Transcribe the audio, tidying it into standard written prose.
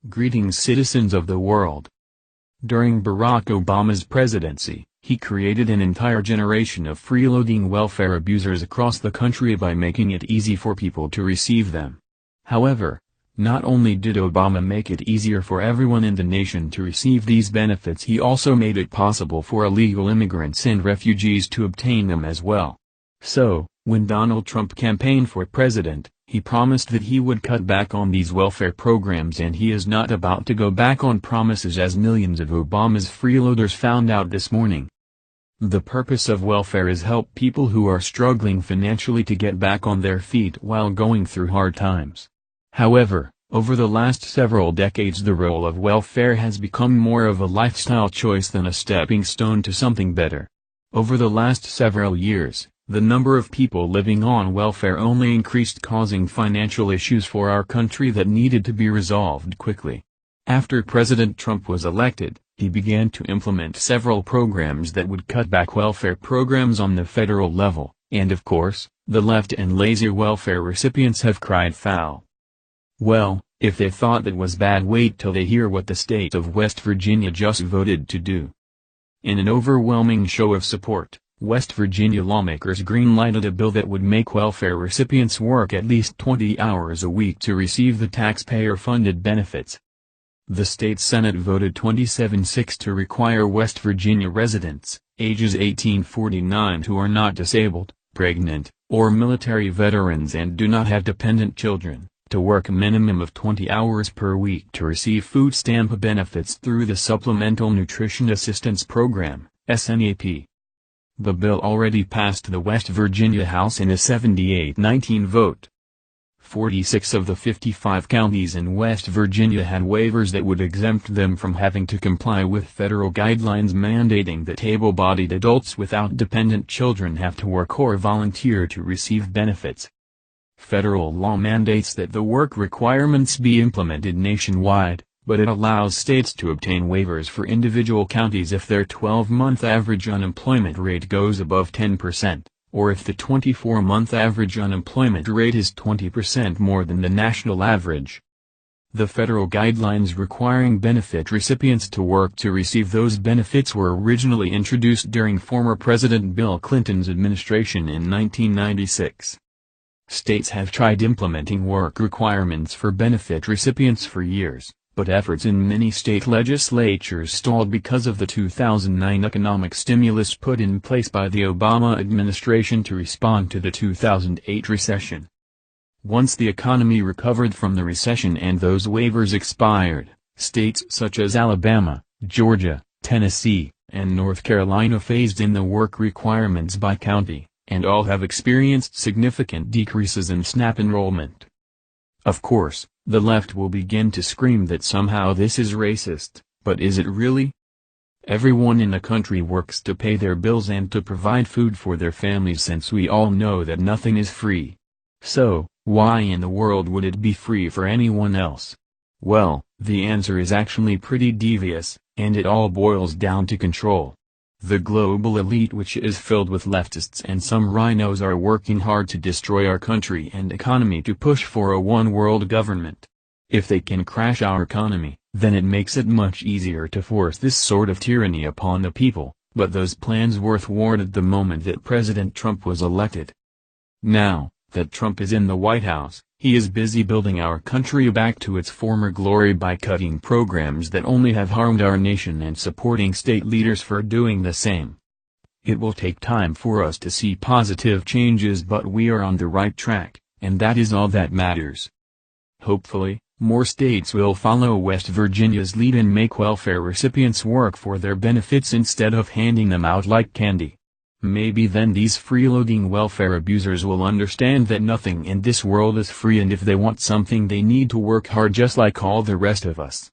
Greetings, citizens of the world. During Barack Obama's presidency, he created an entire generation of freeloading welfare abusers across the country by making it easy for people to receive them. However, not only did Obama make it easier for everyone in the nation to receive these benefits, he also made it possible for illegal immigrants and refugees to obtain them as well. So, when Donald Trump campaigned for president, he promised that he would cut back on these welfare programs, and he is not about to go back on promises, as millions of Obama's freeloaders found out this morning. The purpose of welfare is help people who are struggling financially to get back on their feet while going through hard times. However, over the last several decades, the role of welfare has become more of a lifestyle choice than a stepping stone to something better. Over the last several years, the number of people living on welfare only increased, causing financial issues for our country that needed to be resolved quickly. After President Trump was elected, he began to implement several programs that would cut back welfare programs on the federal level, and of course, the left and lazy welfare recipients have cried foul. Well, if they thought that was bad, wait till they hear what the state of West Virginia just voted to do. In an overwhelming show of support, West Virginia lawmakers green-lighted a bill that would make welfare recipients work at least 20 hours a week to receive the taxpayer-funded benefits. The state Senate voted 27-6 to require West Virginia residents, ages 18-49, who are not disabled, pregnant, or military veterans and do not have dependent children, to work a minimum of 20 hours per week to receive food stamp benefits through the Supplemental Nutrition Assistance Program, SNAP. The bill already passed the West Virginia House in a 78-19 vote. 46 of the 55 counties in West Virginia had waivers that would exempt them from having to comply with federal guidelines mandating that able-bodied adults without dependent children have to work or volunteer to receive benefits. Federal law mandates that the work requirements be implemented nationwide, but it allows states to obtain waivers for individual counties if their 12-month average unemployment rate goes above 10%, or if the 24-month average unemployment rate is 20% more than the national average. The federal guidelines requiring benefit recipients to work to receive those benefits were originally introduced during former President Bill Clinton's administration in 1996. States have tried implementing work requirements for benefit recipients for years, but efforts in many state legislatures stalled because of the 2009 economic stimulus put in place by the Obama administration to respond to the 2008 recession. Once the economy recovered from the recession and those waivers expired, states such as Alabama, Georgia, Tennessee, and North Carolina phased in the work requirements by county, and all have experienced significant decreases in SNAP enrollment. Of course, the left will begin to scream that somehow this is racist, but is it really? Everyone in the country works to pay their bills and to provide food for their families, since we all know that nothing is free. So, why in the world would it be free for anyone else? Well, the answer is actually pretty devious, and it all boils down to control. The global elite, which is filled with leftists and some rhinos, are working hard to destroy our country and economy to push for a one-world government. If they can crash our economy, then it makes it much easier to force this sort of tyranny upon the people, but those plans were thwarted the moment that President Trump was elected. Now that Trump is in the White House, he is busy building our country back to its former glory by cutting programs that only have harmed our nation and supporting state leaders for doing the same. It will take time for us to see positive changes, but we are on the right track, and that is all that matters. Hopefully, more states will follow West Virginia's lead and make welfare recipients work for their benefits instead of handing them out like candy. Maybe then these freeloading welfare abusers will understand that nothing in this world is free, and if they want something they need to work hard just like all the rest of us.